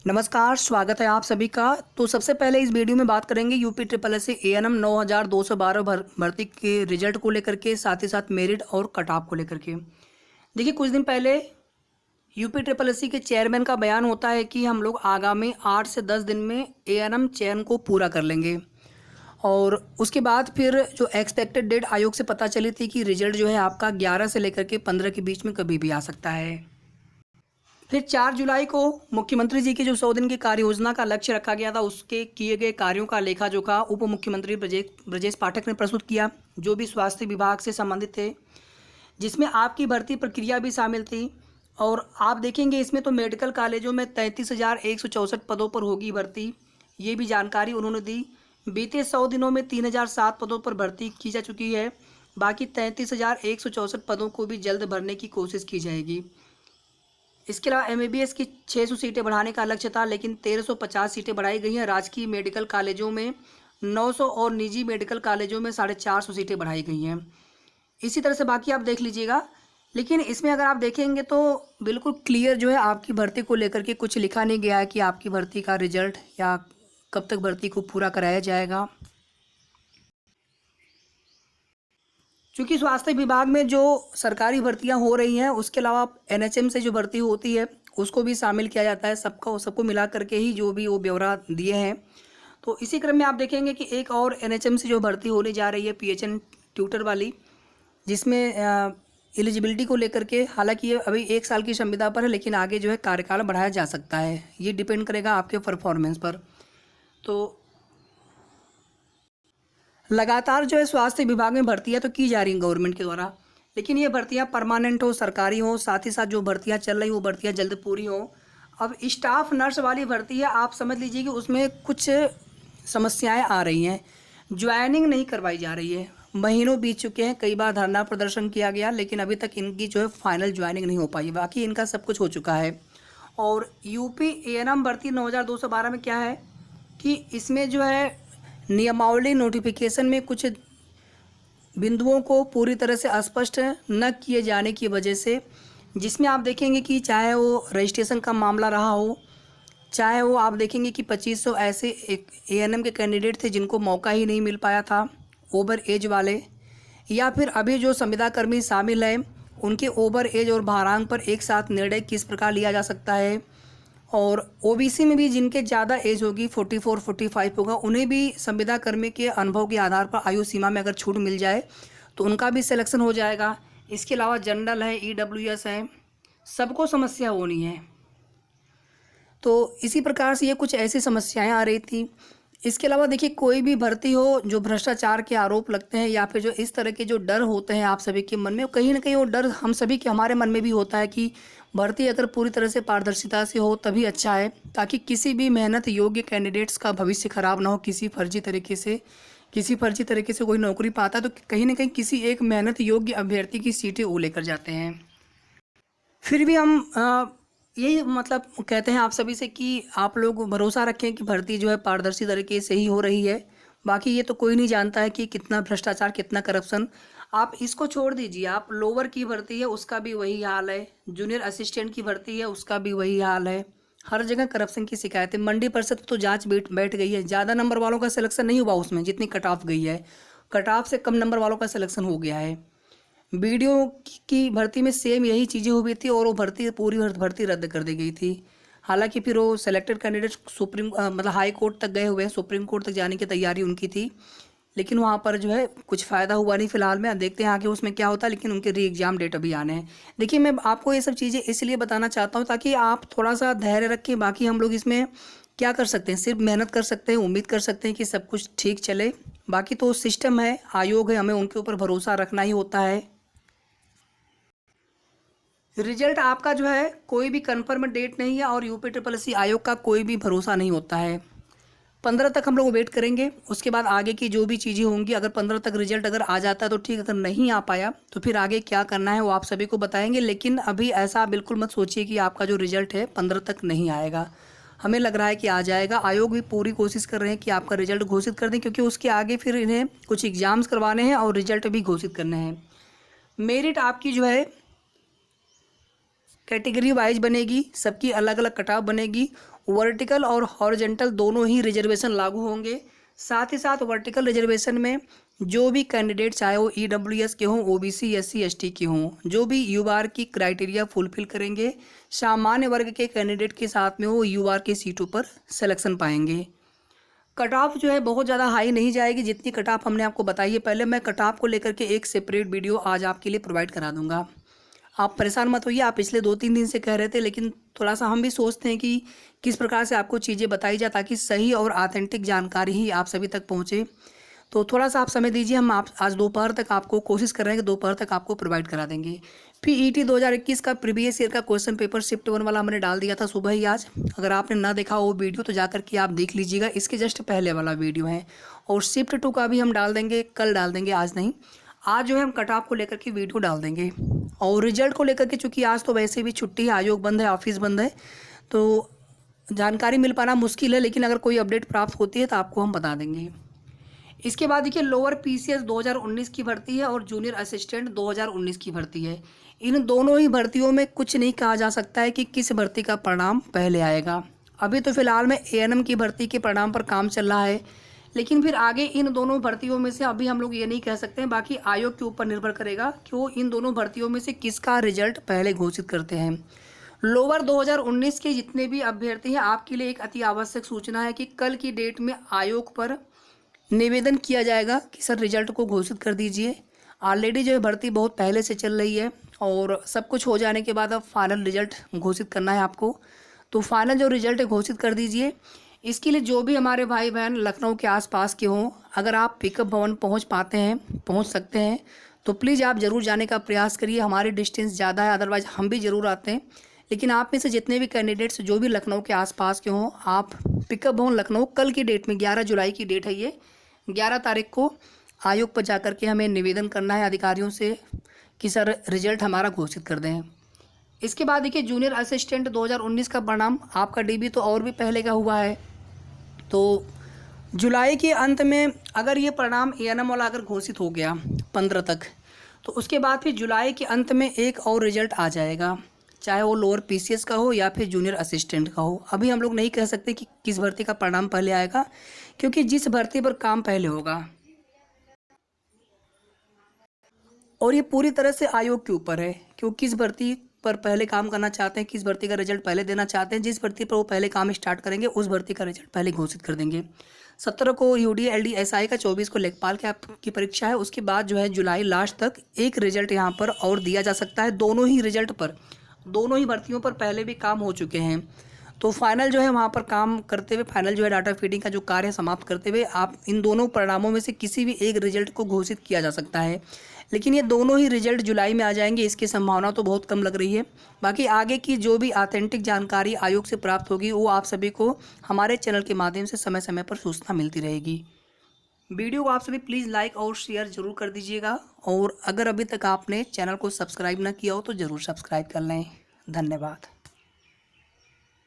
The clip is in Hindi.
नमस्कार, स्वागत है आप सभी का। तो सबसे पहले इस वीडियो में बात करेंगे UP triple S C ANM 9212 भर्ती के रिजल्ट को लेकर के, साथ ही साथ मेरिट और कट ऑफ को लेकर के। देखिए, कुछ दिन पहले यूपी ट्रिपल एस सी के चेयरमैन का बयान होता है कि हम लोग आगामी 8 से 10 दिन में एएनएम चयन को पूरा कर लेंगे। और उसके बाद फिर जो एक्सपेक्टेड डेट आयोग से पता चली थी कि रिजल्ट जो है आपका 11 से लेकर के 15 के बीच में कभी भी आ सकता है। फिर 4 जुलाई को मुख्यमंत्री जी की जो 100 दिन की कार्य योजना का लक्ष्य रखा गया था, उसके किए गए कार्यों का लेखा जोखा उप मुख्यमंत्री ब्रजेश पाठक ने प्रस्तुत किया, जो भी स्वास्थ्य विभाग से संबंधित थे, जिसमें आपकी भर्ती प्रक्रिया भी शामिल थी। और आप देखेंगे इसमें तो मेडिकल कॉलेजों में 33,164 पदों पर होगी भर्ती, ये भी जानकारी उन्होंने दी। बीते 100 दिनों में 3,007 पदों पर भर्ती की जा चुकी है। बाकी 33,164 पदों को भी जल्द भरने की कोशिश की जाएगी। इसके अलावा एमबीबीएस की 600 सीटें बढ़ाने का लक्ष्य था, लेकिन 1350 सीटें बढ़ाई गई हैं। राजकीय मेडिकल कॉलेजों में 900 और निजी मेडिकल कॉलेजों में 450 सीटें बढ़ाई गई हैं। इसी तरह से बाकी आप देख लीजिएगा। लेकिन इसमें अगर आप देखेंगे तो बिल्कुल क्लियर जो है आपकी भर्ती को लेकर के कुछ लिखा नहीं गया है कि आपकी भर्ती का रिजल्ट या कब तक भर्ती को पूरा कराया जाएगा। चूँकि स्वास्थ्य विभाग में जो सरकारी भर्तियां हो रही हैं, उसके अलावा एनएचएम से जो भर्ती होती है उसको भी शामिल किया जाता है। सबको मिला करके ही जो भी वो ब्यौरा दिए हैं। तो इसी क्रम में आप देखेंगे कि एक और एनएचएम से जो भर्ती होने जा रही है पीएचएन ट्यूटर वाली, जिसमें एलिजिबिलिटी को लेकर के, हालांकि ये अभी 1 साल की संविदा पर है, लेकिन आगे जो है कार्यकाल बढ़ाया जा सकता है। ये डिपेंड करेगा आपके परफॉर्मेंस पर। तो लगातार जो है स्वास्थ्य विभाग में भर्तियां तो की जा रही हैं गवर्नमेंट के द्वारा, लेकिन ये भर्तियां परमानेंट हो, सरकारी हो, साथ ही साथ जो भर्तियां चल रही वो भर्तियां जल्द पूरी हो। अब स्टाफ नर्स वाली भर्ती है, आप समझ लीजिए कि उसमें कुछ समस्याएं आ रही हैं। ज्वाइनिंग नहीं करवाई जा रही है, महीनों बीत चुके हैं, कई बार धरना प्रदर्शन किया गया, लेकिन अभी तक इनकी जो है फाइनल ज्वाइनिंग नहीं हो पाई। बाकी इनका सब कुछ हो चुका है। और यूपी एएनएम भर्ती 9212 में क्या है कि इसमें जो है नियमावली नोटिफिकेशन में कुछ बिंदुओं को पूरी तरह से स्पष्ट न किए जाने की वजह से, जिसमें आप देखेंगे कि चाहे वो रजिस्ट्रेशन का मामला रहा हो, चाहे वो आप देखेंगे कि 2500 ऐसे एक एएनएम के कैंडिडेट थे जिनको मौका ही नहीं मिल पाया था, ओवर एज वाले, या फिर अभी जो संविदा कर्मी शामिल हैं उनके ओवर एज और भारांक पर एक साथ निर्णय किस प्रकार लिया जा सकता है। और ओबीसी में भी जिनके ज़्यादा एज होगी, 44-45 होगा, उन्हें भी संविदा कर्मी के अनुभव के आधार पर आयु सीमा में अगर छूट मिल जाए तो उनका भी सिलेक्शन हो जाएगा। इसके अलावा जनरल है, ईडब्ल्यूएस है, सबको समस्या होनी है। तो इसी प्रकार से ये कुछ ऐसी समस्याएं आ रही थी। इसके अलावा देखिए, कोई भी भर्ती हो जो भ्रष्टाचार के आरोप लगते हैं या फिर जो इस तरह के जो डर होते हैं आप सभी के मन में, कहीं ना कहीं वो डर हम सभी के हमारे मन में भी होता है कि भर्ती अगर पूरी तरह से पारदर्शिता से हो तभी अच्छा है, ताकि किसी भी मेहनत योग्य कैंडिडेट्स का भविष्य खराब ना हो। किसी फर्जी तरीके से कोई नौकरी पाता है तो कहीं ना कहीं किसी एक मेहनत योग्य अभ्यर्थी की सीटें वो लेकर जाते हैं। फिर भी हम यही मतलब कहते हैं आप सभी से कि आप लोग भरोसा रखें कि भर्ती जो है पारदर्शी तरीके से ही हो रही है। बाकी ये तो कोई नहीं जानता है कि कितना भ्रष्टाचार, कितना करप्शन। आप इसको छोड़ दीजिए, आप लोअर की भर्ती है उसका भी वही हाल है, जूनियर असिस्टेंट की भर्ती है उसका भी वही हाल है। हर जगह करप्शन की शिकायतें। मंडी परिषद तो जांच बैठ गई है, ज़्यादा नंबर वालों का सिलेक्शन नहीं हुआ उसमें, जितनी कट ऑफ गई है, कट ऑफ से कम नंबर वालों का सिलेक्शन हो गया है। बीडीओ की भर्ती में सेम यही चीज़ें हुई थी और वो पूरी भर्ती रद्द कर दी गई थी। हालांकि फिर वो सेलेक्टेड कैंडिडेट मतलब हाई कोर्ट तक गए हुए हैं, सुप्रीम कोर्ट तक जाने की तैयारी उनकी थी, लेकिन वहाँ पर जो है कुछ फ़ायदा हुआ नहीं फिलहाल में। अब देखते हैं आगे उसमें क्या होता है, लेकिन उनके री एग्ज़ाम डेट अभी आने हैं। देखिए, मैं आपको ये सब चीज़ें इसलिए बताना चाहता हूँ ताकि आप थोड़ा सा धैर्य रखें। बाकी हम लोग इसमें क्या कर सकते हैं, सिर्फ मेहनत कर सकते हैं, उम्मीद कर सकते हैं कि सब कुछ ठीक चले। बाकी तो सिस्टम है, आयोग है, हमें उनके ऊपर भरोसा रखना ही होता है। रिजल्ट आपका जो है कोई भी कंफर्म डेट नहीं है और यूपी ट्रिपल एस सी आयोग का कोई भी भरोसा नहीं होता है। 15 तक हम लोग वेट करेंगे, उसके बाद आगे की जो भी चीज़ें होंगी, अगर 15 तक रिजल्ट अगर आ जाता है तो ठीक, अगर नहीं आ पाया तो फिर आगे क्या करना है वो आप सभी को बताएंगे। लेकिन अभी ऐसा बिल्कुल मत सोचिए कि आपका जो रिजल्ट है 15 तक नहीं आएगा। हमें लग रहा है कि आ जाएगा। आयोग भी पूरी कोशिश कर रहे हैं कि आपका रिजल्ट घोषित कर दें, क्योंकि उसके आगे फिर इन्हें कुछ एग्ज़ाम्स करवाने हैं और रिजल्ट भी घोषित करने हैं। मेरिट आपकी जो है कैटेगरी वाइज बनेगी, सबकी अलग अलग कट ऑफ बनेगी वर्टिकल और हॉरिजेंटल दोनों ही रिजर्वेशन लागू होंगे। साथ ही साथ वर्टिकल रिजर्वेशन में जो भी कैंडिडेट चाहे वो EWS के हों, OBC, SC, ST के हों, जो भी UR की क्राइटेरिया फुलफिल करेंगे, सामान्य वर्ग के कैंडिडेट के साथ में वो UR की सीटों पर सिलेक्शन पाएंगे। कट ऑफ जो है बहुत ज़्यादा हाई नहीं जाएगी, जितनी कट ऑफ हमने आपको बताई है पहले। मैं कट ऑफ को लेकर के एक सेपरेट वीडियो आज आपके लिए प्रोवाइड करा दूंगा। आप परेशान मत होइए, आप पिछले 2-3 दिन से कह रहे थे, लेकिन थोड़ा सा हम भी सोचते हैं कि किस प्रकार से आपको चीज़ें बताई जाए ताकि सही और ऑथेंटिक जानकारी ही आप सभी तक पहुँचे। तो थोड़ा सा आप समय दीजिए, हम आप आज दोपहर तक आपको कोशिश कर रहे हैं कि दोपहर तक आपको प्रोवाइड करा देंगे। PET 2021 का प्रीवियस ईयर का क्वेश्चन पेपर शिफ्ट 1 वाला हमने डाल दिया था सुबह ही आज। अगर आपने ना देखा वो वीडियो तो जाकर के आप देख लीजिएगा, इसके जस्ट पहले वाला वीडियो है। और शिफ्ट 2 का भी हम डाल देंगे, कल डाल देंगे, आज नहीं। आज जो है हम कट ऑफ को लेकर के वीडियो डाल देंगे। और रिजल्ट को लेकर के, चूँकि आज तो वैसे भी छुट्टी है, आयोग बंद है, ऑफिस बंद है, तो जानकारी मिल पाना मुश्किल है, लेकिन अगर कोई अपडेट प्राप्त होती है तो आपको हम बता देंगे। इसके बाद देखिए लोअर PCS 2019 की भर्ती है और जूनियर असिस्टेंट 2019 की भर्ती है। इन दोनों ही भर्तियों में कुछ नहीं कहा जा सकता है कि किस भर्ती का परिणाम पहले आएगा। अभी तो फिलहाल में ANM की भर्ती के परिणाम पर काम चल रहा है, लेकिन फिर आगे इन दोनों भर्तियों में से अभी हम लोग ये नहीं कह सकते हैं। बाकी आयोग के ऊपर निर्भर करेगा कि वो इन दोनों भर्तियों में से किसका रिजल्ट पहले घोषित करते हैं। लोअर 2019 के जितने भी अभ्यर्थी हैं, आपके लिए एक अति आवश्यक सूचना है कि कल की डेट में आयोग पर निवेदन किया जाएगा कि सर रिजल्ट को घोषित कर दीजिए। ऑलरेडी जो है भर्ती बहुत पहले से चल रही है और सब कुछ हो जाने के बाद अब फाइनल रिजल्ट घोषित करना है आपको। तो फाइनल जो रिजल्ट है घोषित कर दीजिए। इसके लिए जो भी हमारे भाई बहन लखनऊ के आसपास के हों, अगर आप पिकअप भवन पहुंच पाते हैं, पहुंच सकते हैं, तो प्लीज़ आप ज़रूर जाने का प्रयास करिए। हमारी डिस्टेंस ज़्यादा है, अदरवाइज़ हम भी ज़रूर आते हैं। लेकिन आप में से जितने भी कैंडिडेट्स जो भी लखनऊ के आसपास के हों, आप पिकअप भवन लखनऊ कल की डेट में 11 जुलाई की डेट है ये, 11 तारीख को आयोग पर जाकर के हमें निवेदन करना है अधिकारियों से कि सर रिजल्ट हमारा घोषित कर दें। इसके बाद देखिए जूनियर असिस्टेंट 2019 का परिणाम, आपका DB तो और भी पहले का हुआ है। तो जुलाई के अंत में अगर ये परिणाम ANM वाला अगर घोषित हो गया 15 तक, तो उसके बाद फिर जुलाई के अंत में एक और रिजल्ट आ जाएगा, चाहे वो लोअर PCS का हो या फिर जूनियर असिस्टेंट का हो। अभी हम लोग नहीं कह सकते कि किस भर्ती का परिणाम पहले आएगा, क्योंकि जिस भर्ती पर काम पहले होगा और ये पूरी तरह से आयोग के ऊपर है कि वो किस भर्ती पर पहले काम करना चाहते हैं, किस भर्ती का रिजल्ट पहले देना चाहते हैं। जिस भर्ती पर वो पहले काम स्टार्ट करेंगे उस भर्ती का रिजल्ट पहले घोषित कर देंगे। 17 को UD LD SI का, 24 को लेखपाल की परीक्षा है। उसके बाद जो है जुलाई लास्ट तक एक रिजल्ट यहाँ पर और दिया जा सकता है। दोनों ही रिजल्ट पर, दोनों ही भर्तियों पर पहले भी काम हो चुके हैं। तो फाइनल जो है वहाँ पर काम करते हुए, फाइनल जो है डाटा फीडिंग का जो कार्य समाप्त करते हुए, आप इन दोनों परिणामों में से किसी भी एक रिजल्ट को घोषित किया जा सकता है। लेकिन ये दोनों ही रिजल्ट जुलाई में आ जाएंगे, इसकी संभावना तो बहुत कम लग रही है। बाकी आगे की जो भी ऑथेंटिक जानकारी आयोग से प्राप्त होगी वो आप सभी को हमारे चैनल के माध्यम से समय समय पर सूचना मिलती रहेगी। वीडियो को आप सभी प्लीज़ लाइक और शेयर ज़रूर कर दीजिएगा, और अगर अभी तक आपने चैनल को सब्सक्राइब ना किया हो तो ज़रूर सब्सक्राइब कर लें। धन्यवाद।